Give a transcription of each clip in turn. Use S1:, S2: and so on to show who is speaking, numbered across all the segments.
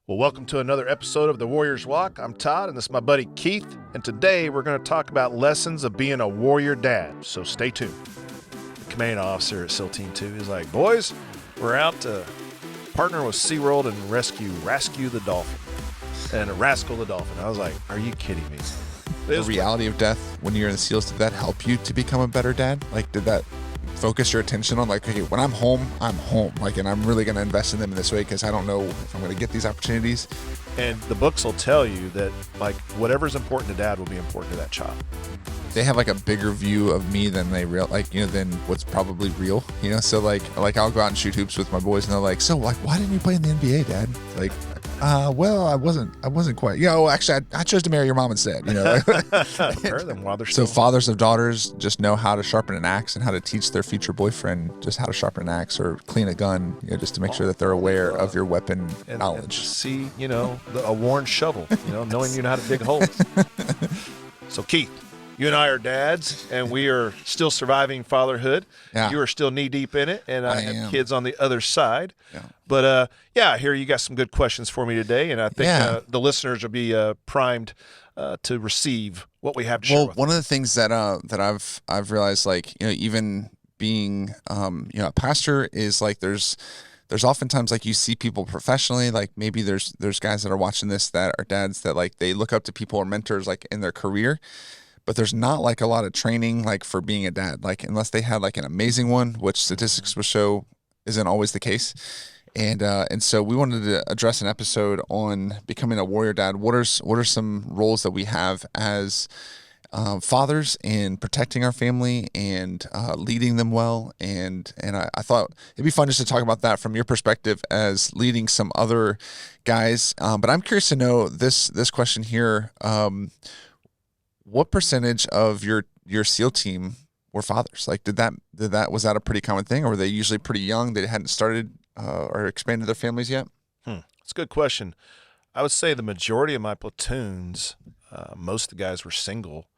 S1: Well, welcome to another episode of The Warrior's Walk. I'm Todd, and this is my buddy Keith, and today we're going to talk about lessons of being a warrior dad, so stay tuned. The commanding officer at SEAL Team 2 is like, boys, we're out to partner with SeaWorld and rescue the dolphin, and rascal the dolphin. I was like, are you kidding me?
S2: The reality of death when you're in the SEALs, did that help you to become a better dad? Like, did that focus your attention on, like, okay, when I'm home, like, and I'm really going to invest in them in this way because I don't know if I'm going to get these opportunities.
S1: And the books will tell you that, like, whatever's important to dad will be important to that child.
S2: They have like a bigger view of me than they than what's probably real, so like I'll go out and shoot hoops with my boys and they're like, so like, why didn't you play in the NBA, Dad? Like, well, I wasn't quite, actually I chose to marry your mom instead,
S1: Prepare them while they're
S2: so fathers of daughters just know how to sharpen an axe and how to teach their future boyfriend just how to sharpen an axe or clean a gun, just to make sure that they're aware of your weapon knowledge.
S1: And see, a worn shovel, knowing you know how to dig holes. So Keith, you and I are dads, and we are still surviving fatherhood.
S2: Yeah.
S1: You are still knee-deep in it, and I have kids on the other side.
S2: Yeah.
S1: But, I hear you got some good questions for me today, and I think the listeners will be primed to receive what we have to share with them.
S2: One of the things that I've realized, like, even being, a pastor is like there's oftentimes, like, you see people professionally, like maybe there's guys that are watching this that are dads that, like, they look up to people or mentors, like, in their career. But there's not like a lot of training like for being a dad, like unless they had like an amazing one, which statistics will show isn't always the case. And so we wanted to address an episode on becoming a warrior dad. What are some roles that we have as fathers in protecting our family and leading them well? And I thought it'd be fun just to talk about that from your perspective as leading some other guys. But I'm curious to know this question here. What percentage of your SEAL team were fathers? Like, was that a pretty common thing, or were they usually pretty young? They hadn't started or expanded their families yet?
S1: It's a good question. I would say the majority of my platoons, most of the guys were single,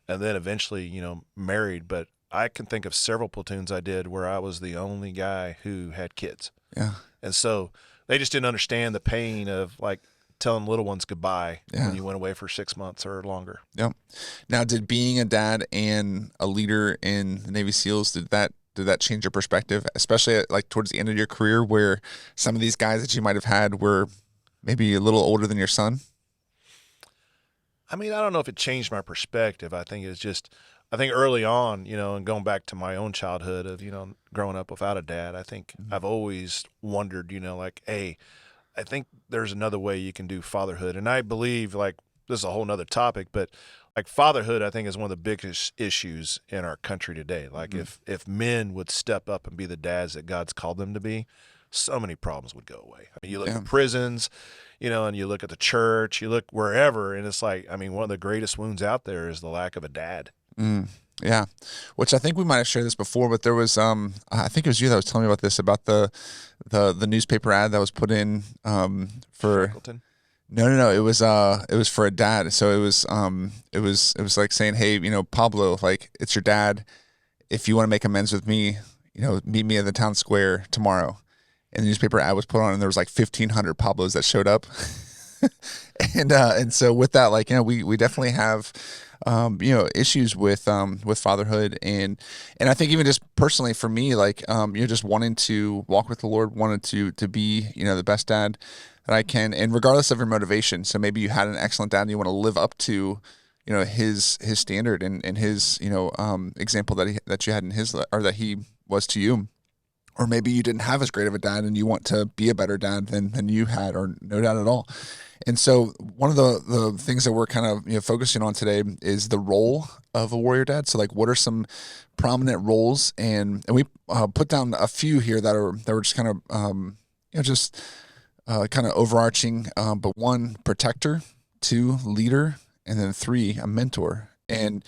S1: and then eventually, married. But I can think of several platoons I did where I was the only guy who had kids.
S2: Yeah,
S1: and so they just didn't understand the pain of, like, telling little ones goodbye when you went away for 6 months or longer.
S2: Yep. Now, did being a dad and a leader in the Navy SEALs, did that change your perspective, especially like towards the end of your career, where some of these guys that you might have had were maybe a little older than your son?
S1: I mean, I don't know if it changed my perspective. I think early on, and going back to my own childhood of, growing up without a dad, I think I've always wondered, like, hey, I think there's another way you can do fatherhood. And I believe, like, this is a whole nother topic, but like fatherhood, I think, is one of the biggest issues in our country today. Like, if men would step up and be the dads that God's called them to be, so many problems would go away. I mean, you look at prisons, and you look at the church, you look wherever, and it's like, I mean, one of the greatest wounds out there is the lack of a dad.
S2: Yeah, which I think we might have shared this before, but there was I think it was you that was telling me about this, about the newspaper ad that was put in for
S1: Shackleton?
S2: No, it was for a dad. So it was like saying, hey, Pablo, like, it's your dad. If you want to make amends with me, meet me at the town square tomorrow. And the newspaper ad was put on, and there was like 1,500 Pablos that showed up. and so with that, like, we definitely have issues with fatherhood, and I think even just personally for me, like, just wanting to walk with the Lord, wanted to be, the best dad that I can, and regardless of your motivation. So maybe you had an excellent dad and you want to live up to, his standard and his, example that you had in his, or that he was to you. Or maybe you didn't have as great of a dad and you want to be a better dad than you had, or no dad at all. And so one of the things that we're kind of focusing on today is the role of a warrior dad. So, like, what are some prominent roles? And we put down a few here that were just kind of kind of overarching. But 1, protector; 2, leader; and then 3, a mentor. And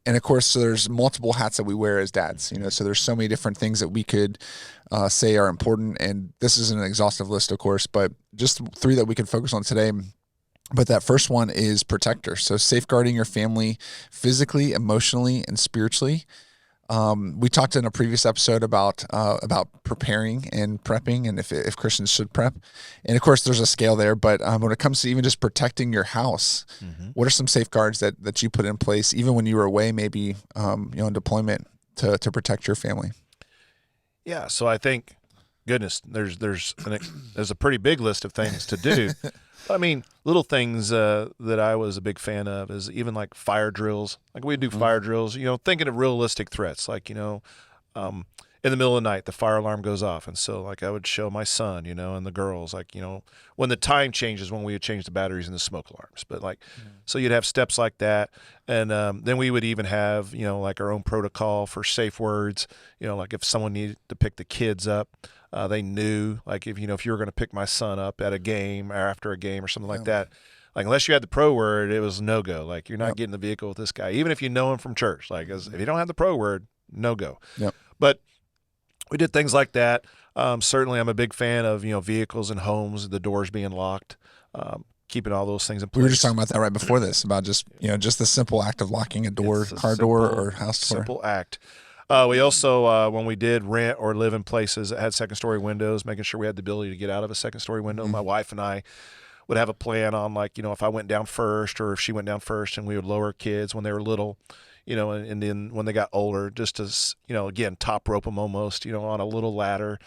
S2: of course, so there's multiple hats that we wear as dads, so there's so many different things that we could say are important. And this isn't an exhaustive list, of course, but just 3 that we can focus on today. But that first one is protector. So safeguarding your family physically, emotionally, and spiritually. We talked in a previous episode about preparing and prepping, and if Christians should prep, and of course there's a scale there. But when it comes to even just protecting your house, what are some safeguards that you put in place, even when you were away, maybe on deployment, to protect your family?
S1: Yeah, so I think, goodness, there's a pretty big list of things to do. I mean, little things that I was a big fan of is even like fire drills. Like we do fire drills, thinking of realistic threats. Like, in the middle of the night, the fire alarm goes off. And so like I would show my son, and the girls, like, when the time changes, when we would change the batteries in the smoke alarms. But like, so you'd have steps like that. And then we would even have, like our own protocol for safe words, like if someone needed to pick the kids up. They knew, like, if you were going to pick my son up at a game or after a game or something like that, like, unless you had the pro word, it was no go. Like, you're not getting the vehicle with this guy, even if you know him from church. Like, if you don't have the pro word, no go.
S2: Yep.
S1: But we did things like that. Certainly, I'm a big fan of vehicles and homes, the doors being locked, keeping all those things in place.
S2: We were just talking about that right before this, about just the simple act of locking a door, car door, or house door.
S1: Simple act. We also, when we did rent or live in places that had second-story windows, making sure we had the ability to get out of a second-story window. My wife and I would have a plan on, like, if I went down first or if she went down first, and we would lower kids when they were little, and then when they got older, just to, again, top rope them almost, on a little ladder.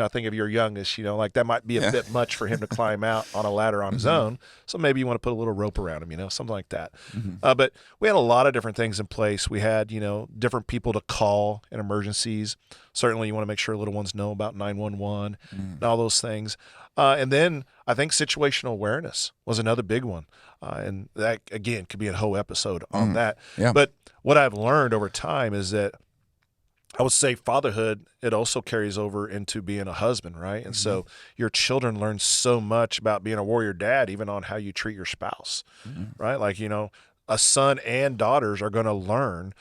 S1: I think if you're youngest, like that might be a bit much for him to climb out on a ladder on his own. So maybe you want to put a little rope around him, something like that. But we had a lot of different things in place. We had, different people to call in emergencies. Certainly you want to make sure little ones know about 911 and all those things. And then I think situational awareness was another big one. And that, again, could be a whole episode on that.
S2: Yeah.
S1: But what I've learned over time is that I would say fatherhood, it also carries over into being a husband, right? And so your children learn so much about being a warrior dad, even on how you treat your spouse, right? Like, a son and daughters are going to learn,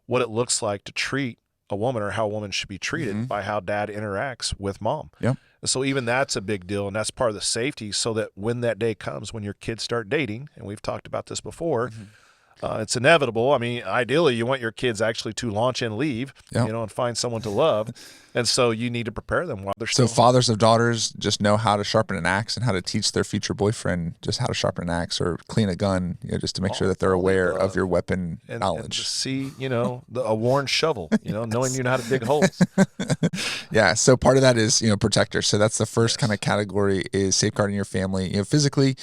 S1: what it looks like to treat a woman or how a woman should be treated by how dad interacts with mom.
S2: Yep.
S1: And so even that's a big deal, and that's part of the safety, so that when that day comes, when your kids start dating, and we've talked about this before, it's inevitable. I mean, ideally, you want your kids actually to launch and leave, and find someone to love. And so you need to prepare them while they're still.
S2: So fathers of daughters just know how to sharpen an axe and how to teach their future boyfriend just how to sharpen an axe or clean a gun, just to make sure that they're aware of your weapon knowledge.
S1: And to see, a worn shovel, knowing you know how to dig holes.
S2: Yeah. So part of that is, protector. So that's the first kind of category, is safeguarding your family, physically.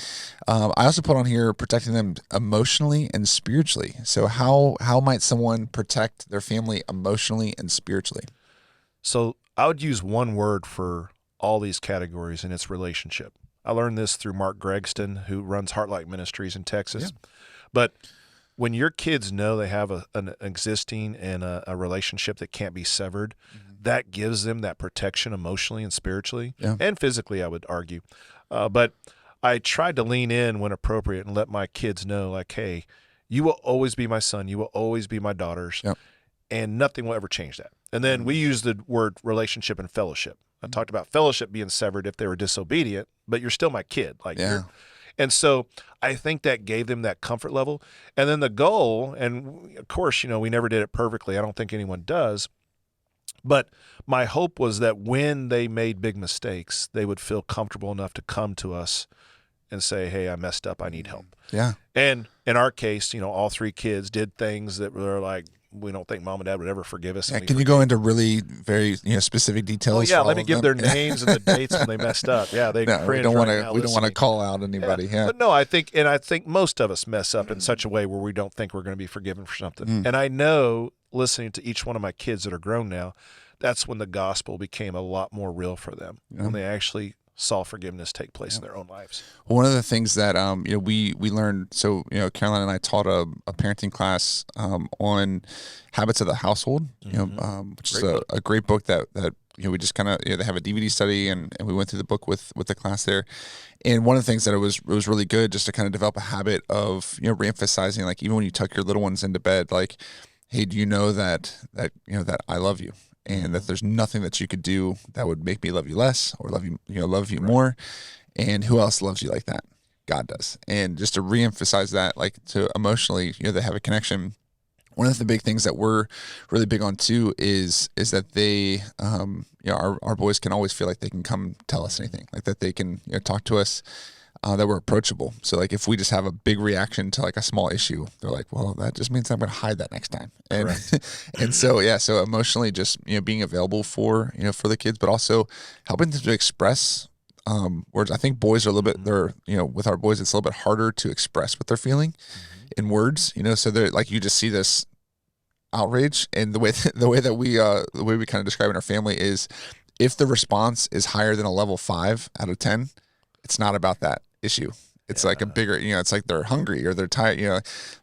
S2: I also put on here protecting them emotionally and spiritually. So how might someone protect their family emotionally and spiritually?
S1: So I would use one word for all these categories, and it's relationship. I learned this through Mark Gregston, who runs Heartlight Ministries in Texas. Yeah. But when your kids know they have an existing and a relationship that can't be severed, that gives them that protection emotionally and spiritually, and physically, I would argue. But I tried to lean in when appropriate and let my kids know, like, hey, you will always be my son. You will always be my daughters. Yep. And nothing will ever change that. And then we use the word relationship and fellowship. I talked about fellowship being severed if they were disobedient, but you're still my kid. And so I think that gave them that comfort level. And then the goal, and of course, we never did it perfectly. I don't think anyone does. But my hope was that when they made big mistakes, they would feel comfortable enough to come to us and say, hey, I messed up. I need help.
S2: Yeah.
S1: And in our case, all three kids did things that were like, we don't think mom and dad would ever forgive us.
S2: Yeah, can you go into really very specific details?
S1: Oh yeah, let me give their names and the dates when they messed up. Yeah, they
S2: no, we don't want to call out anybody. Yeah.
S1: But no, I think most of us mess up in such a way where we don't think we're going to be forgiven for something. And I know, listening to each one of my kids that are grown now, that's when the gospel became a lot more real for them, when they actually saw forgiveness take place in their own lives.
S2: Well, one of the things that we learned, so Caroline and I taught a parenting class on habits of the household, which is a great book that we just kind of they have a DVD study, and we went through the book with the class there. And one of the things that it was really good just to kind of develop a habit of reemphasizing, like, even when you tuck your little ones into bed, like, hey, do you know that I love you? And that there's nothing that you could do that would make me love you less or love you more. And who else loves you like that? God does. And just to reemphasize that, like, to emotionally, they have a connection. one of the big things that we're really big on too is that they, our boys can always feel like they can come tell us anything, like that they can talk to us, that we're approachable. So like if we just have a big reaction to like a small issue, they're like, well, that just means I'm going to hide that next time. And and so emotionally just being available for for the kids, but also helping them to express words. I think boys are a little bit, they're with our boys it's a little bit harder to express what they're feeling in words, so they're like, you just see this outrage, and the way that we kind of describe in our family is, if the response is higher than a level 5 out of 10, it's not about that issue. It's like a bigger, it's like they're hungry or they're tired.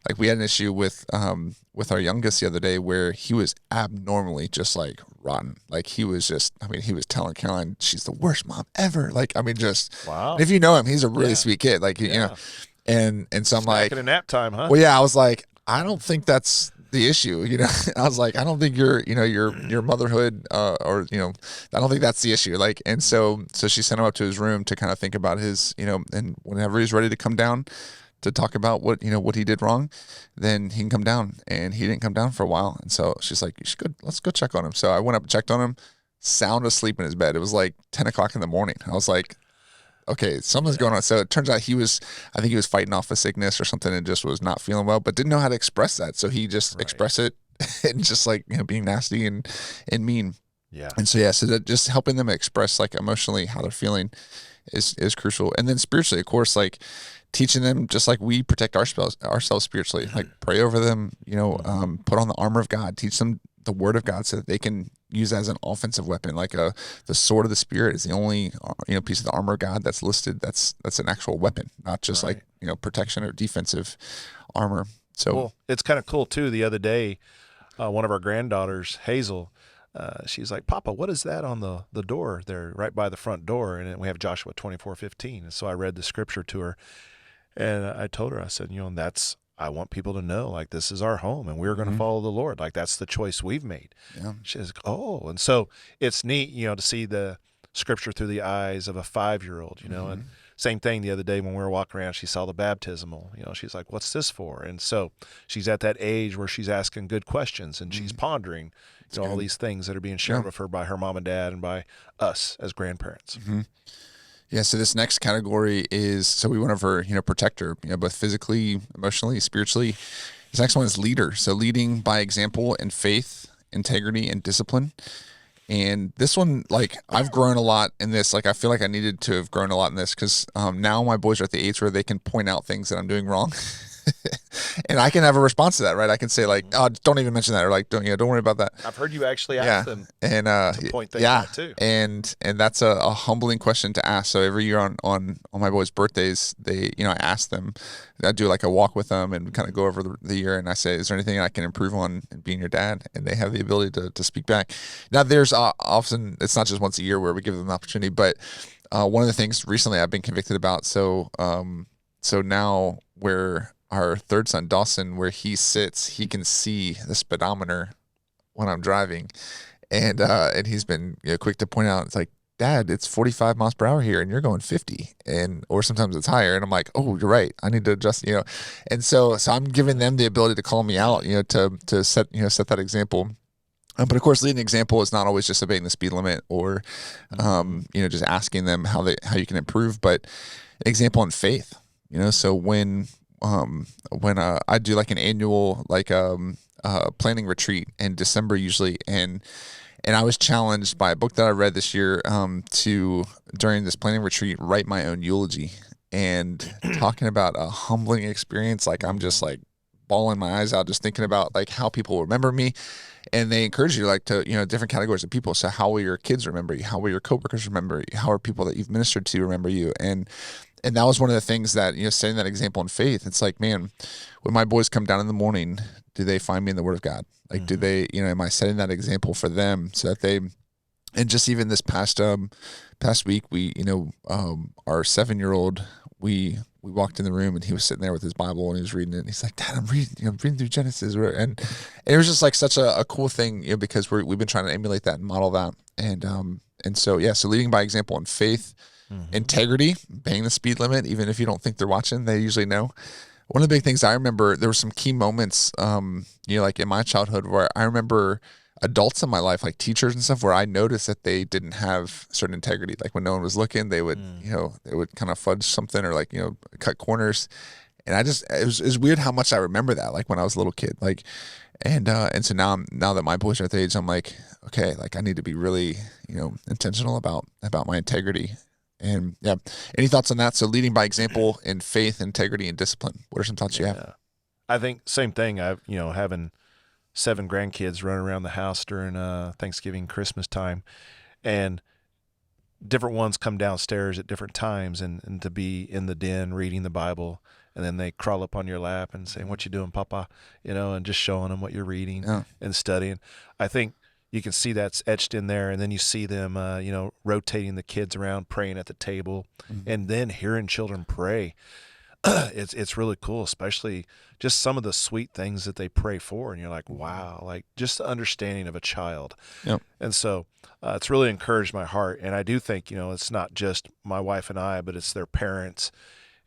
S2: Like we had an issue with our youngest the other day where he was abnormally just like rotten. Like he was just, he was telling Caroline she's the worst mom ever. Like, just
S1: wow.
S2: If you know him, he's a really sweet kid. Like and so I'm like,
S1: a nap time, huh?
S2: Well, yeah, I was like, I don't think that's the issue. I was like, I don't think your motherhood, or I don't think that's the issue. Like, and so she sent him up to his room to kind of think about his, and whenever he's ready to come down to talk about what he did wrong, then he can come down. And he didn't come down for a while. And so she's like, let's go check on him. So I went up and checked on him, sound asleep in his bed. It was like 10 o'clock in the morning. I was like, okay, something's going on. So it turns out I think he was fighting off a sickness or something and just was not feeling well, but didn't know how to express that. So he just expressed it and just like, being nasty and mean.
S1: Yeah.
S2: And so, so that just helping them express like emotionally how they're feeling is crucial. And then spiritually, of course, like teaching them just like we protect ourselves spiritually, like pray over them, put on the armor of God, teach them the word of God so that they can use as an offensive weapon. Like the sword of the Spirit is the only piece of the armor of God that's listed. That's an actual weapon, not just like protection or defensive armor. So
S1: well, it's kind of cool too. The other day, one of our granddaughters, Hazel, she's like, "Papa, what is that on the door there, right by the front door?" And we have Joshua 24:15. And so I read the scripture to her, and I told her, I said, that's, I want people to know, like, this is our home and we're going to follow the Lord. Like, that's the choice we've made. Yeah. She says, oh, and so it's neat, to see the scripture through the eyes of a 5-year-old, and same thing the other day when we were walking around, she saw the baptismal, she's like, what's this for? And so she's at that age where she's asking good questions and she's pondering, all these things that are being shared with her by her mom and dad and by us as grandparents.
S2: Mm-hmm. Yeah, so this next category is, so we want to, protect her, both physically, emotionally, spiritually. This next one is leader. So leading by example and faith, integrity, and discipline. And this one, like, I've grown a lot in this. Like, I feel like I needed to have grown a lot in this because now my boys are at the age where they can point out things that I'm doing wrong. And I can have a response to that, right? I can say like, "Oh, don't even mention that," or like, "Don't worry about that."
S1: I've heard you actually ask them
S2: and
S1: to point things out too.
S2: And that's a humbling question to ask. So every year on my boys' birthdays, they I ask them, I do like a walk with them and kind of go over the year, and I say, "Is there anything I can improve on in being your dad?" And they have the ability to speak back. Now, there's often, it's not just once a year where we give them the opportunity, but one of the things recently I've been convicted about. So now where our third son, Dawson, where he sits, he can see the speedometer when I'm driving. And he's been quick to point out, it's like, Dad, it's 45 miles per hour here and you're going 50. Or sometimes it's higher. And I'm like, oh, you're right. I need to adjust, And so I'm giving them the ability to call me out, to set that example. But of course, leading example is not always just obeying the speed limit or, just asking them how you can improve, but an example in faith, so when I do like an annual planning retreat in December usually, and I was challenged by a book that I read this year to, during this planning retreat, write my own eulogy, and talking about a humbling experience. Like, I'm just like bawling my eyes out just thinking about like how people remember me. And they encourage you like to, different categories of people. So how will your kids remember you? How will your coworkers remember you? How are people that you've ministered to remember you? And that was one of the things that, setting that example in faith. It's like, man, when my boys come down in the morning, do they find me in the Word of God? Like, do they, am I setting that example for them so that they, and just even this past week, we, our 7-year-old, we walked in the room and he was sitting there with his Bible and he was reading it. And he's like, Dad, I'm reading through Genesis. And it was just like such a cool thing, because we've been trying to emulate that and model that. And so leading by example in faith, integrity, obeying the speed limit, even if you don't think they're watching, they usually know One of the big things I remember, there were some key moments, like in my childhood where I remember adults in my life, like teachers and stuff, where I noticed that they didn't have certain integrity. Like when no one was looking, they would, they would kind of fudge something or like, cut corners. And it was weird how much I remember that, like when I was a little kid, like, and so now that my boys are at the age, I'm like, okay, like I need to be really, intentional about my integrity. And yeah, any thoughts on that? So leading by example in faith, integrity, and discipline. What are some thoughts you have?
S1: I think same thing. I've, having 7 grandkids running around the house during Thanksgiving, Christmas time, and different ones come downstairs at different times, and to be in the den reading the Bible, and then they crawl up on your lap and saying, "What you doing, Papa?" And just showing them what you're reading and studying. I think you can see that's etched in there, and then you see them, rotating the kids around, praying at the table, and then hearing children pray. It's really cool, especially just some of the sweet things that they pray for, and you're like, wow, like just the understanding of a child.
S2: Yep.
S1: And so it's really encouraged my heart, and I do think it's not just my wife and I, but it's their parents,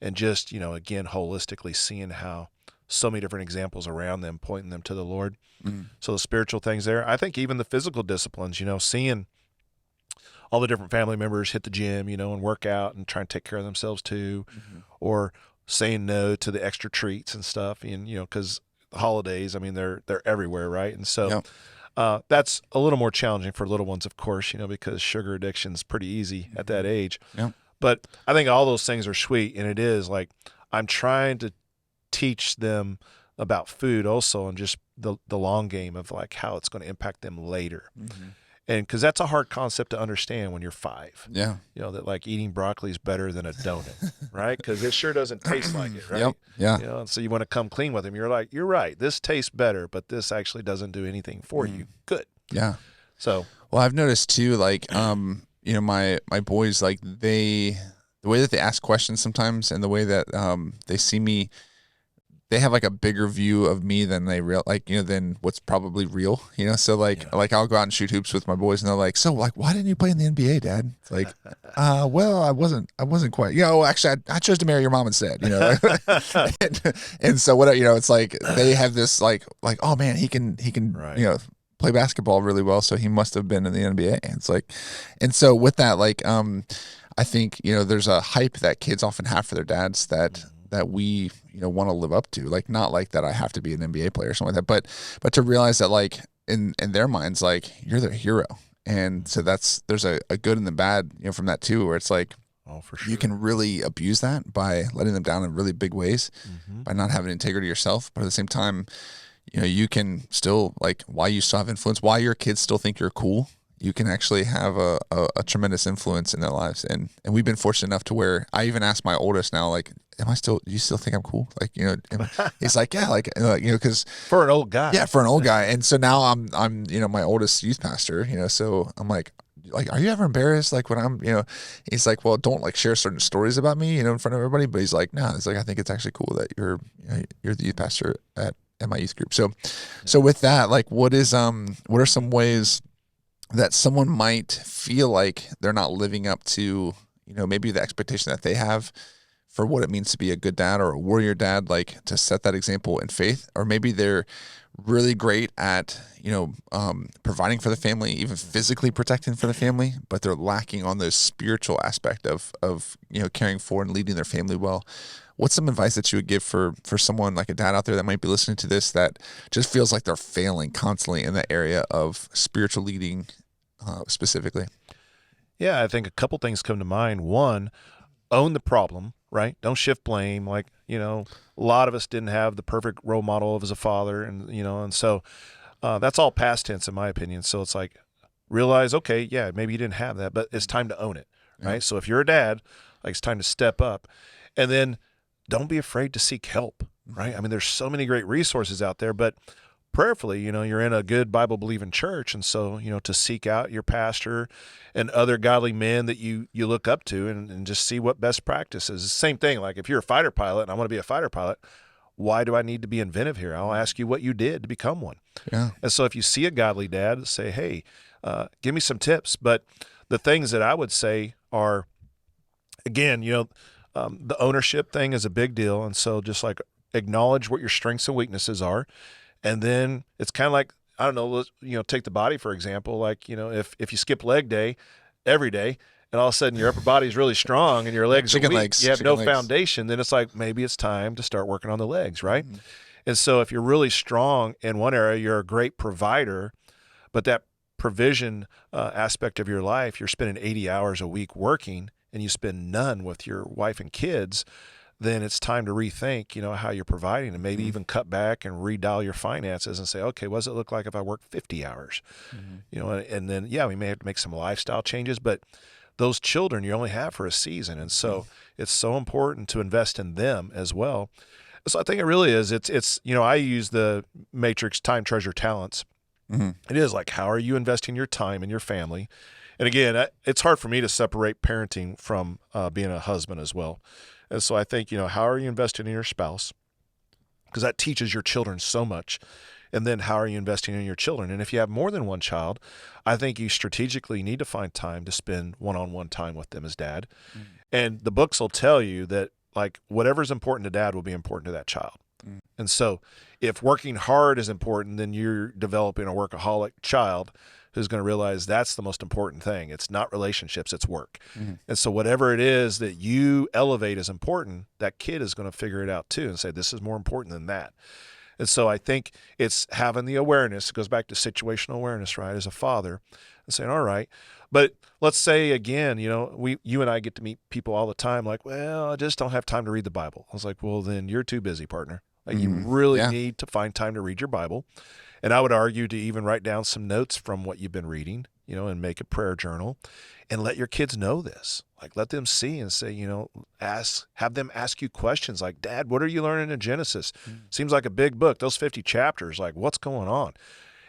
S1: and just again holistically seeing how so many different examples around them pointing them to the Lord. So the spiritual things there. I think even the physical disciplines, seeing all the different family members hit the gym, and work out and try and take care of themselves too, or saying no to the extra treats and stuff, and because the holidays, I mean, they're everywhere, right? And so that's a little more challenging for little ones, of course, because sugar addiction is pretty easy at that age. But I think all those things are sweet, and it is like I'm trying to teach them about food also, and just the long game of like how it's going to impact them later. And because that's a hard concept to understand when you're 5. That like eating broccoli is better than a donut, right? Because it sure doesn't taste like it, right? And so you want to come clean with them. You're like, you're right. This tastes better, but this actually doesn't do anything for you. Good. So,
S2: well, I've noticed too, like, my boys, like the way that they ask questions sometimes, and the way that they see me, they have like a bigger view of me than they than what's probably real, So like I'll go out and shoot hoops with my boys, and they're like, so like, why didn't you play in the NBA, Dad? It's like, well, I wasn't quite, actually I chose to marry your mom instead, and so what, it's like, they have this like, oh man, he can,
S1: right.
S2: Play basketball really well, so he must have been in the NBA. And it's like, and so with that, like, I think, there's a hype that kids often have for their dads that we, want to live up to, like, not like that I have to be an NBA player or something like that, but to realize that, like, in their minds, like, you're their hero. And so there's a good and the bad, from that too, where it's like,
S1: for sure,
S2: you can really abuse that by letting them down in really big ways, by not having integrity yourself. But at the same time, you can still, like, while you still have influence, while your kids still think you're cool, you can actually have a tremendous influence in their lives. And we've been fortunate enough to where I even ask my oldest now, like, do you still think I'm cool? Like, he's like, yeah, like, cause
S1: for an old guy.
S2: Yeah. For an old guy. And so now I'm, my oldest youth pastor, so I'm like, are you ever embarrassed? Like when I'm, he's like, well, don't like share certain stories about me, in front of everybody. But he's like, no, it's like, I think it's actually cool that you're the youth pastor at my youth group. So with that, like, what are some ways that someone might feel like they're not living up to, maybe the expectation that they have for what it means to be a good dad or a warrior dad, like to set that example in faith? Or maybe they're really great at, providing for the family, even physically protecting for the family, but they're lacking on the spiritual aspect of, caring for and leading their family well. What's some advice that you would give for someone like a dad out there that might be listening to this that just feels like they're failing constantly in that area of spiritual leading, specifically?
S1: Yeah, I think a couple things come to mind. One, own the problem, right? Don't shift blame. Like, a lot of us didn't have the perfect role model as a father, and so that's all past tense in my opinion. So it's like, realize, okay, yeah, maybe you didn't have that, but it's time to own it, right? Yeah. So if you're a dad, like, it's time to step up, and then don't be afraid to seek help, right? I mean, there's so many great resources out there, but prayerfully, you're in a good Bible-believing church, and so, to seek out your pastor and other godly men that you look up to, and just see what best practices. The same thing, like if you're a fighter pilot and I want to be a fighter pilot, why do I need to be inventive here? I'll ask you what you did to become one.
S2: Yeah.
S1: And so if you see a godly dad, say, hey, give me some tips. But the things that I would say are, again, the ownership thing is a big deal. And so just like acknowledge what your strengths and weaknesses are. And then it's kind of like, I don't know, take the body, for example. Like, if you skip leg day every day and all of a sudden your upper body is really strong and your legs are weak, you have no foundation, then it's like, maybe it's time to start working on the legs, right? Mm-hmm. And so if you're really strong in one area, you're a great provider, but that provision aspect of your life, you're spending 80 hours a week working and you spend none with your wife and kids, then it's time to rethink, how you're providing, and maybe even cut back and redial your finances and say, okay, what does it look like if I work 50 hours? And then, we may have to make some lifestyle changes, but those children you only have for a season. And so it's so important to invest in them as well. So I think it really is. It's I use the matrix time, treasure, talents. It is like, how are you investing your time in your family? And again, it's hard for me to separate parenting from being a husband as well. And so I think, how are you investing in your spouse? Because that teaches your children so much. And then how are you investing in your children? And if you have more than one child, I think you strategically need to find time to spend one-on-one time with them as dad. And the books will tell you that, like, whatever's important to dad will be important to that child. And so if working hard is important, then you're developing a workaholic child who's going to realize that's the most important thing. It's not relationships, it's work. And so whatever it is that you elevate as important, that kid is going to figure it out too and say, this is more important than that. And so I think it's having the awareness. It goes back to situational awareness, right, as a father, and saying, all right. But let's say, again, you and I get to meet people all the time like, well, I just don't have time to read the Bible. I was like, well, then you're too busy, partner. Like, you really need to find time to read your Bible. And I would argue to even write down some notes from what you've been reading, and make a prayer journal and let your kids know this. Like, let them see and say, have them ask you questions like, Dad, what are you learning in Genesis? Seems like a big book, those 50 chapters, like, what's going on?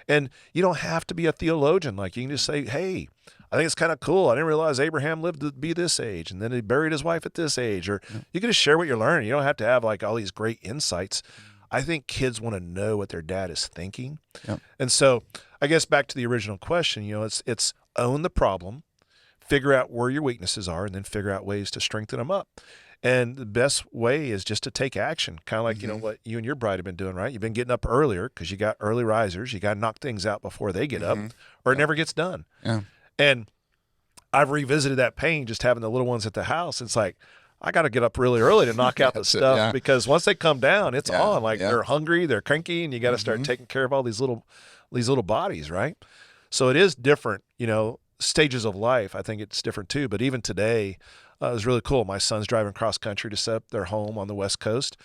S1: And you don't have to be a theologian. Like, you can just say, hey, I think it's kind of cool. I didn't realize Abraham lived to be this age, and then he buried his wife at this age. Or you can just share what you're learning. You don't have to have like all these great insights. I think kids want to know what their dad is thinking. And so I guess back to the original question, it's own the problem, figure out where your weaknesses are, and then figure out ways to strengthen them up. And the best way is just to take action, kind of like, what you and your bride have been doing, right? You've been getting up earlier because you got early risers. You got to knock things out before they get up, or it never gets done. And I've revisited that pain just having the little ones at the house. It's like, I got to get up really early to knock out the stuff because once they come down, it's on. Like, they're hungry, they're cranky, and you got to start taking care of all these little bodies, right? So it is different, stages of life. I think it's different too. But even today, it was really cool. My son's driving cross country to set up their home on the West Coast.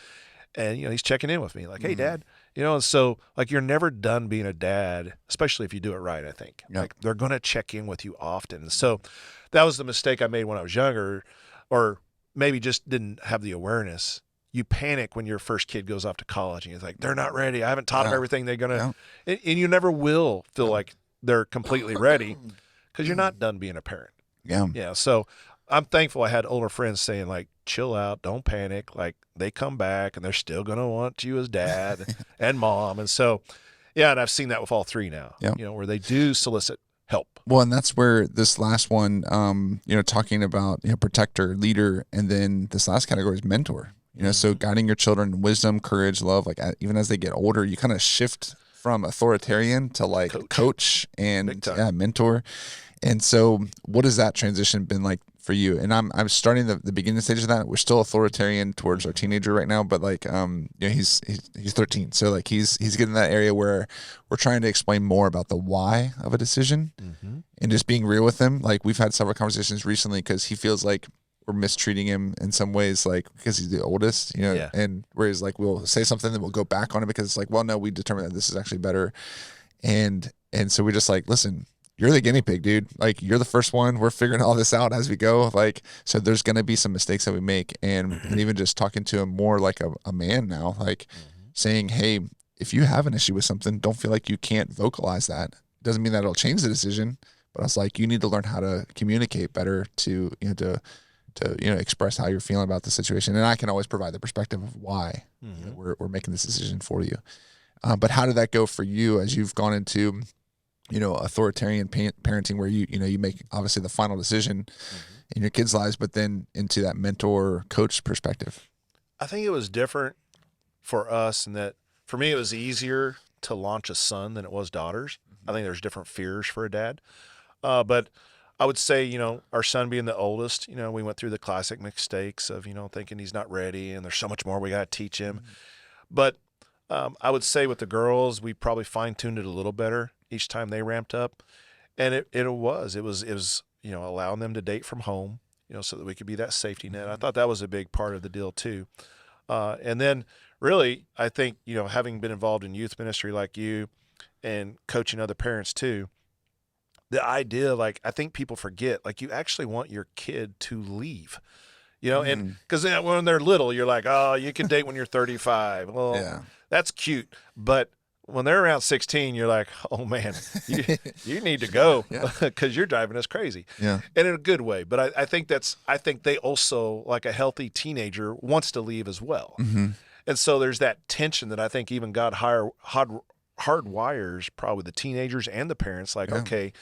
S1: And, he's checking in with me like, hey, Dad, and so like, you're never done being a dad, especially if you do it right, I think. Like, they're going to check in with you often. And so that was the mistake I made when I was younger, or maybe just didn't have the awareness. You panic when your first kid goes off to college and you're like, they're not ready. I haven't taught them everything they're going to, and you never will feel like they're completely ready because you're not done being a parent. Yeah. So I'm thankful I had older friends saying like, chill out, don't panic. Like, they come back and they're still going to want you as dad and mom. And so, and I've seen that with all three now, where they do solicit help.
S2: Well, and that's where this last one, talking about, protector, leader, and then this last category is mentor, so guiding your children in wisdom, courage, love, like even as they get older, you kind of shift from authoritarian to like coach and mentor. And so what has that transition been like for you? And I'm starting the beginning stages of that. We're still authoritarian towards our teenager right now, but like, he's 13. So like he's getting that area where we're trying to explain more about the why of a decision and just being real with him. Like, we've had several conversations recently because he feels like we're mistreating him in some ways, like because he's the oldest, and whereas like we'll say something then we'll go back on it because it's like, well, no, we determined that this is actually better. And so we're just like, listen, you're the guinea pig, dude. Like, you're the first one. We're figuring all this out as we go. Like, so there's going to be some mistakes that we make. And even just talking to him more like a man now, like saying, hey, if you have an issue with something, don't feel like you can't vocalize that. Doesn't mean that it'll change the decision, but I was like, you need to learn how to communicate better to express how you're feeling about the situation. And I can always provide the perspective of why we're making this decision for you. But how did that go for you as you've gone into authoritarian parenting where you make obviously the final decision in your kids' lives, but then into that mentor coach perspective?
S1: I think it was different for us, and that for me it was easier to launch a son than it was daughters. I think there's different fears for a dad. But I would say, our son being the oldest, we went through the classic mistakes of, thinking he's not ready and there's so much more we got to teach him. But I would say with the girls, we probably fine-tuned it a little better each time they ramped up. And it was, allowing them to date from home, so that we could be that safety net. I thought that was a big part of the deal too. And then really, I think, having been involved in youth ministry like you and coaching other parents too, the idea, like, I think people forget, like, you actually want your kid to leave, and because when they're little, you're like, oh, you can date when you're 35. Well, that's cute. But when they're around 16, you're like, oh man, you need to go because you're driving us crazy. Yeah. And in a good way. But I think they also, like a healthy teenager, wants to leave as well. And so there's that tension that I think even God hardwires probably the teenagers and the parents, like, okay,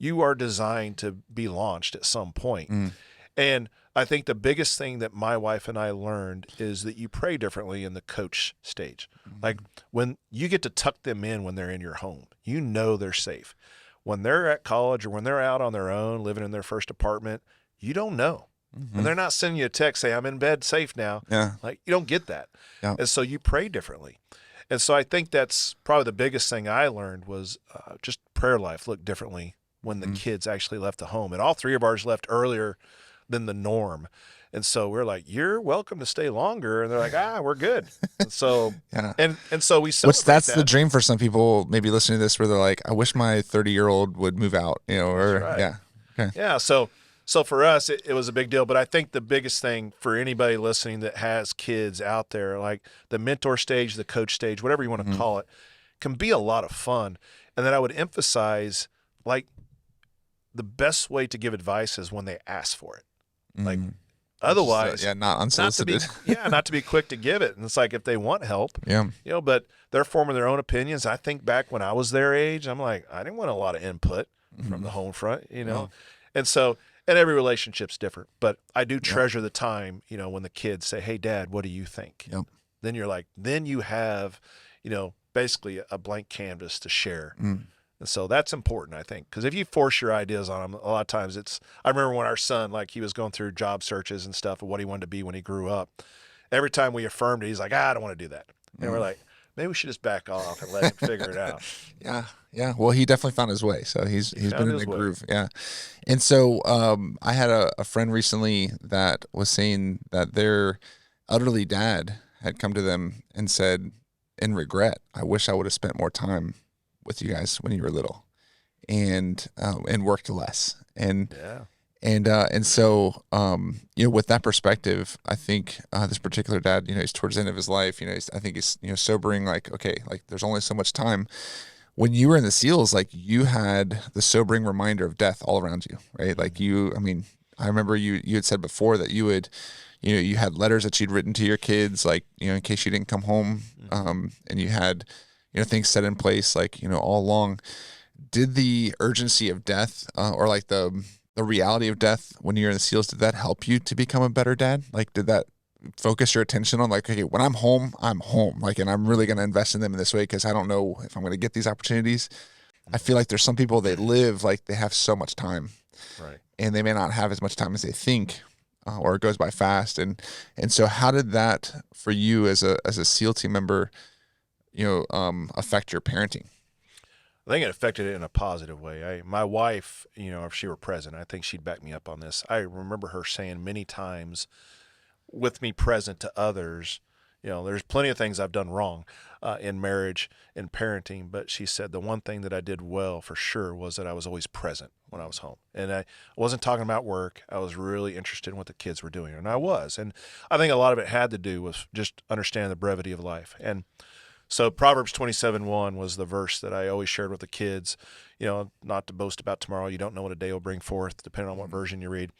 S1: you are designed to be launched at some point. And I think the biggest thing that my wife and I learned is that you pray differently in the coach stage. Like when you get to tuck them in when they're in your home, they're safe. When they're at college or when they're out on their own, living in their first apartment, you don't know. And they're not sending you a text, say, I'm in bed, safe now. Like, you don't get that. And so you pray differently. And so I think that's probably the biggest thing I learned was just prayer life looked differently when the kids actually left the home. And all three of ours left earlier than the norm. And so we're like, you're welcome to stay longer. And they're like, we're good. And so, and so we celebrate
S2: that's the dream for some people maybe listening to this, where they're like, I wish my 30-year-old would move out, or
S1: right. So for us, it was a big deal. But I think the biggest thing for anybody listening that has kids out there, like the mentor stage, the coach stage, whatever you want to call it, can be a lot of fun. And then I would emphasize, like, the best way to give advice is when they ask for it. Like, otherwise,
S2: not unsolicited.
S1: Not to be quick to give it. And it's like, if they want help, but they're forming their own opinions. I think back when I was their age, I'm like, I didn't want a lot of input from the home front, And so, and every relationship's different, but I do treasure the time, when the kids say, hey, Dad, what do you think? Then you're like, then you have, basically a blank canvas to share. And so that's important, I think, because if you force your ideas on them, a lot of times I remember when our son, like, he was going through job searches and stuff of what he wanted to be when he grew up. Every time we affirmed it, he's like, I don't want to do that. And we're like, maybe we should just back off and let him figure it out.
S2: Yeah. Well, he definitely found his way. So he's been in the groove. Yeah. And so I had a friend recently that was saying that their elderly dad had come to them and said, in regret, I wish I would have spent more time with you guys when you were little, and worked less. And so with that perspective, I think this particular dad, he's towards the end of his life. I think he's sobering. Like, okay, like there's only so much time. When you were in the SEALs, like, you had the sobering reminder of death all around you, right? Like I remember you had said before that you would, you had letters that you'd written to your kids, like, in case you didn't come home, and you had, things set in place, like, all along. Did the urgency of death, or like the reality of death when you're in the SEALs, did that help you to become a better dad? Like, did that focus your attention on, like, okay, when I'm home, like, and I'm really going to invest in them in this way because I don't know if I'm going to get these opportunities? I feel like there's some people, they live like they have so much time, right? And they may not have as much time as they think, or it goes by fast. And so how did that for you as a SEAL team member, affect your parenting?
S1: I think it affected it in a positive way. My wife, if she were present, I think she'd back me up on this. I remember her saying many times with me present to others, there's plenty of things I've done wrong in marriage and parenting, but she said the one thing that I did well for sure was that I was always present when I was home. And I wasn't talking about work. I was really interested in what the kids were doing, and I was. And I think a lot of it had to do with just understanding the brevity of life. And so Proverbs 27:1 was the verse that I always shared with the kids, not to boast about tomorrow. You don't know what a day will bring forth, depending on what version you read.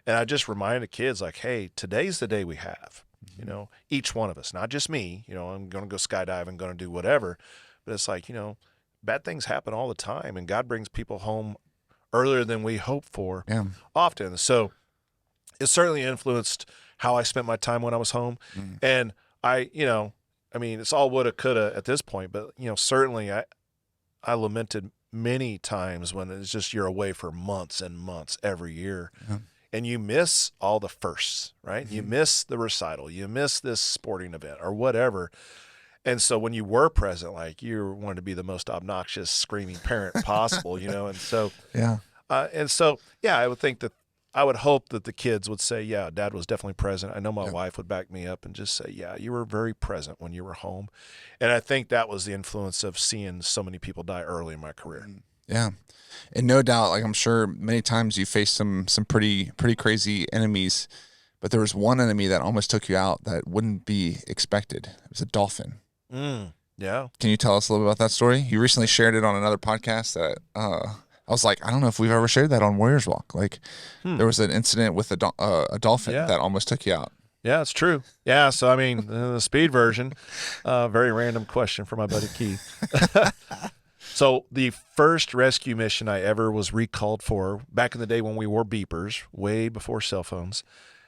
S1: And I just reminded the kids, like, hey, today's the day we have, each one of us, not just me, I'm going to go skydiving, going to do whatever. But it's like, bad things happen all the time, and God brings people home earlier than we hope for often. So it certainly influenced how I spent my time when I was home. And I, I mean, it's all woulda, coulda at this point, but certainly I lamented many times when it's just you're away for months and months every year.
S2: Yeah.
S1: And you miss all the firsts, right? You miss the recital, you miss this sporting event or whatever. And so when you were present, like you wanted to be the most obnoxious, screaming parent possible, and so
S2: Yeah.
S1: I would think that I would hope that the kids would say, yeah, Dad was definitely present. I know my wife would back me up and just say, yeah, you were very present when you were home. And I think that was the influence of seeing so many people die early in my career.
S2: Yeah. And no doubt, like I'm sure many times you faced some pretty crazy enemies, but there was one enemy that almost took you out that wouldn't be expected. It was a dolphin.
S1: Yeah.
S2: Can you tell us a little bit about that story? You recently shared it on another podcast that I was like, I don't know if we've ever shared that on Warriors Walk. Like there was an incident with a dolphin that almost took you out.
S1: Yeah, it's true. Yeah, so I mean, the speed version, very random question for my buddy Keith. So the first rescue mission I ever was recalled for, back in the day when we wore beepers, way before cell phones,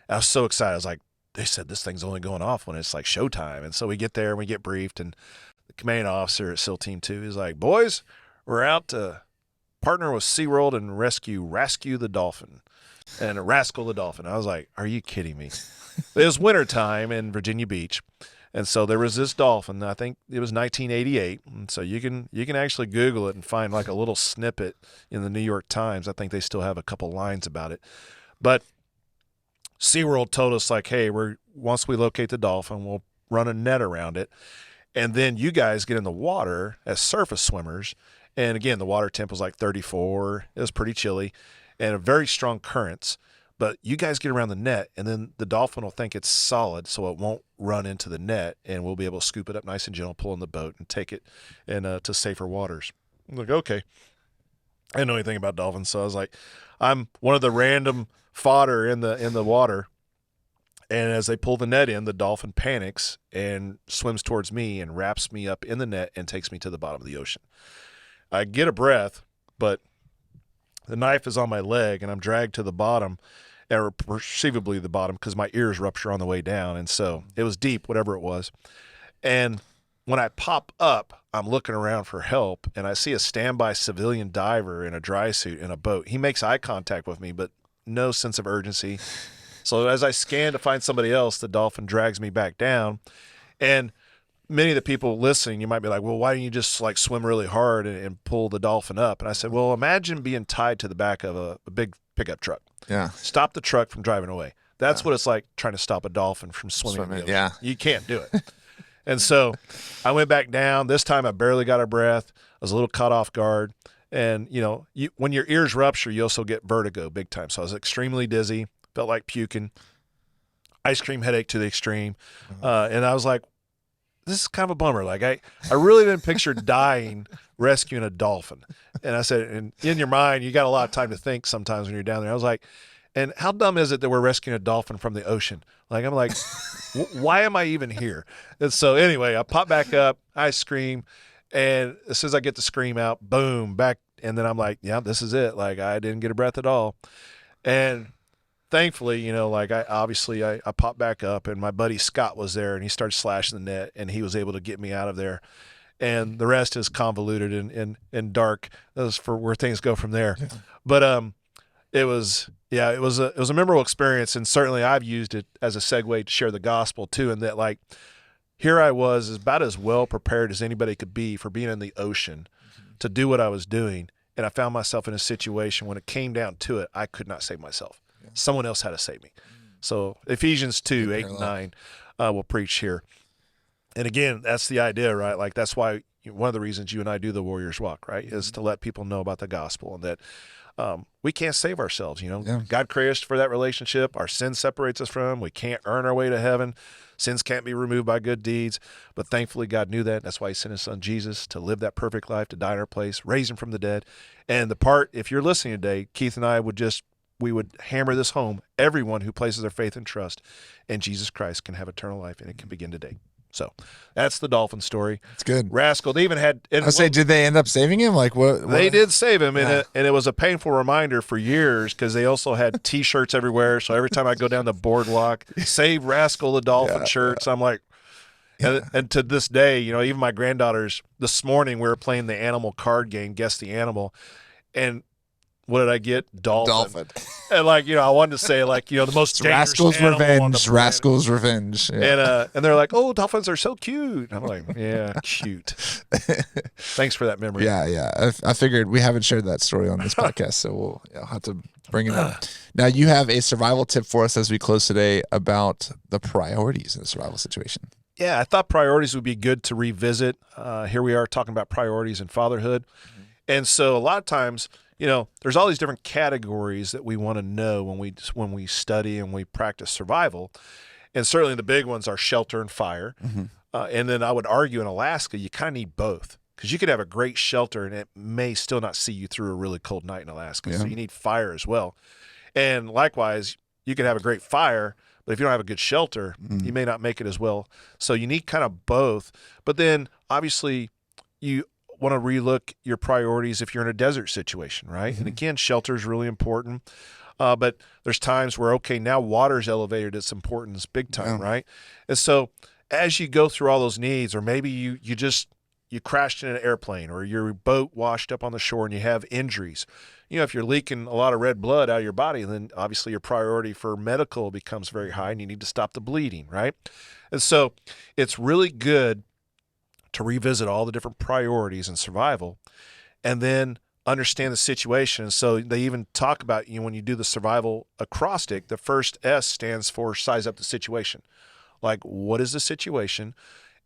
S1: I was so excited. I was like, they said this thing's only going off when it's like showtime. And so we get there and we get briefed, and the commanding officer at SEAL Team 2 is like, boys, we're out to partner with SeaWorld and rescue the dolphin and Rascal the dolphin. I was like, are you kidding me? It was wintertime in Virginia Beach. And so there was this dolphin. I think it was 1988. And so you can actually Google it and find like a little snippet in the New York Times. I think they still have a couple lines about it. But SeaWorld told us like, hey, once we locate the dolphin, we'll run a net around it. And then you guys get in the water as surface swimmers. And again, the water temp was like 34. It was pretty chilly and very strong currents. But you guys get around the net, and then the dolphin will think it's solid, so it won't run into the net, and we'll be able to scoop it up nice and gentle, pull in the boat, and take it to safer waters. I'm like, okay. I didn't know anything about dolphins, so I was like, I'm one of the random fodder in the water. And as they pull the net in, the dolphin panics and swims towards me and wraps me up in the net and takes me to the bottom of the ocean. I get a breath, but the knife is on my leg, and I'm dragged to the bottom, or perceivably the bottom, because my ears rupture on the way down. And so it was deep, whatever it was. And when I pop up, I'm looking around for help, and I see a standby civilian diver in a dry suit in a boat. He makes eye contact with me, but no sense of urgency. So as I scan to find somebody else, the dolphin drags me back down. And many of the people listening, you might be like, well, why don't you just like swim really hard and pull the dolphin up? And I said, well, imagine being tied to the back of a big pickup truck.
S2: Yeah.
S1: Stop the truck from driving away. That's what it's like trying to stop a dolphin from swimming in the ocean.
S2: Yeah.
S1: You can't do it. And so I went back down. This time I barely got a breath. I was a little caught off guard. And, when your ears rupture, you also get vertigo big time. So I was extremely dizzy, felt like puking, ice cream headache to the extreme. And I was like, this is kind of a bummer. Like I really didn't picture dying rescuing a dolphin. And I said, and in your mind, you got a lot of time to think sometimes when you're down there. I was like, and how dumb is it that we're rescuing a dolphin from the ocean? Like, I'm like, why am I even here? And so anyway, I pop back up, I scream. And as soon as I get the scream out, boom, back. And then I'm like, yeah, this is it. Like I didn't get a breath at all. And thankfully, I popped back up, and my buddy Scott was there, and he started slashing the net, and he was able to get me out of there. And the rest is convoluted and dark as for where things go from there. Yeah. But it was a memorable experience, and certainly I've used it as a segue to share the gospel too. And that like here I was about as well prepared as anybody could be for being in the ocean to do what I was doing, and I found myself in a situation when it came down to it, I could not save myself. Someone else had to save me. So Ephesians 2, 8 and 9 will preach here. And again, that's the idea, right? Like that's why one of the reasons you and I do the Warriors Walk, right, is to let people know about the gospel and that we can't save ourselves. God created us for that relationship. Our sin separates us from him. We can't earn our way to heaven. Sins can't be removed by good deeds. But thankfully, God knew that. That's why he sent his son Jesus to live that perfect life, to die in our place, raise him from the dead. And the part, if you're listening today, Keith and I we would hammer this home. Everyone who places their faith and trust in Jesus Christ can have eternal life, and it can begin today. So that's the dolphin story.
S2: It's good.
S1: Rascal, they even had...
S2: did they end up saving him? Like what?
S1: They did save him, and it was a painful reminder for years because they also had T-shirts everywhere. So every time I go down the boardwalk, save Rascal the dolphin shirts. I'm like... And to this day, even my granddaughters, this morning we were playing the animal card game, Guess the Animal. And what did I get? Dolphin. And I wanted to say the most dangerous
S2: Rascal's
S1: animal on the
S2: Revenge.
S1: planet.
S2: Rascal's Revenge. Yeah.
S1: And they're like, oh, dolphins are so cute. I'm like, yeah, cute. Thanks for that memory.
S2: Yeah. I figured we haven't shared that story on this podcast, so I'll have to bring it up. Now, you have a survival tip for us as we close today about the priorities in a survival situation.
S1: Yeah, I thought priorities would be good to revisit. Here we are talking about priorities in fatherhood. Mm-hmm. And so a lot of times, there's all these different categories that we want to know when we study and we practice survival. And certainly the big ones are shelter and fire. Mm-hmm. And then I would argue in Alaska, you kind of need both, because you could have a great shelter and it may still not see you through a really cold night in Alaska. Yeah. So you need fire as well. And likewise, you could have a great fire, but if you don't have a good shelter, you may not make it as well. So you need kind of both. But then obviously you want to relook your priorities if you're in a desert situation, right? Mm-hmm. And again, shelter is really important. But there's times where, okay, now water's elevated its importance big time, right? And so as you go through all those needs, or maybe you crashed in an airplane, or your boat washed up on the shore and you have injuries. If you're leaking a lot of red blood out of your body, then obviously your priority for medical becomes very high and you need to stop the bleeding, right? And so it's really good to revisit all the different priorities in survival and then understand the situation. So they even talk about, when you do the survival acrostic, the first S stands for size up the situation. Like, what is the situation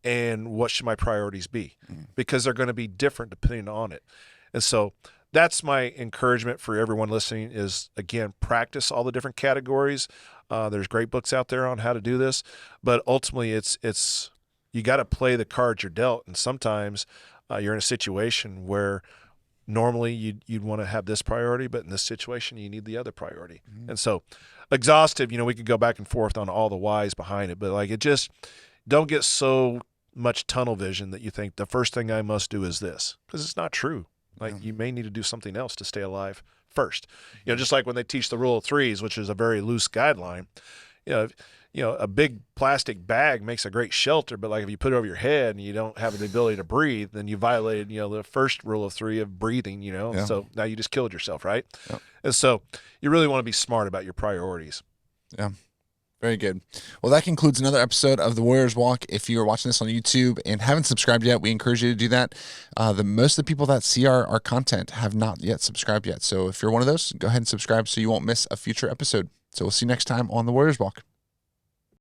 S1: and what should my priorities be? Because they're going to be different depending on it. And so that's my encouragement for everyone listening is, again, practice all the different categories. There's great books out there on how to do this, but ultimately it's you got to play the cards you're dealt. And sometimes you're in a situation where normally you'd want to have this priority, but in this situation you need the other priority. Mm-hmm. And so exhaustive, we could go back and forth on all the whys behind it, but it just don't get so much tunnel vision that you think the first thing I must do is this, because it's not true. You may need to do something else to stay alive first. Just like when they teach the rule of threes, which is a very loose guideline, a big plastic bag makes a great shelter, but if you put it over your head and you don't have the ability to breathe, then you violated, the first rule of three of breathing, so now you just killed yourself, right? Yeah. And so you really want to be smart about your priorities.
S2: Yeah. Very good. Well, that concludes another episode of The Warrior's Walk. If you are watching this on YouTube and haven't subscribed yet, we encourage you to do that. Most of the people that see our content have not yet subscribed yet. So if you're one of those, go ahead and subscribe so you won't miss a future episode. So we'll see you next time on The Warrior's Walk.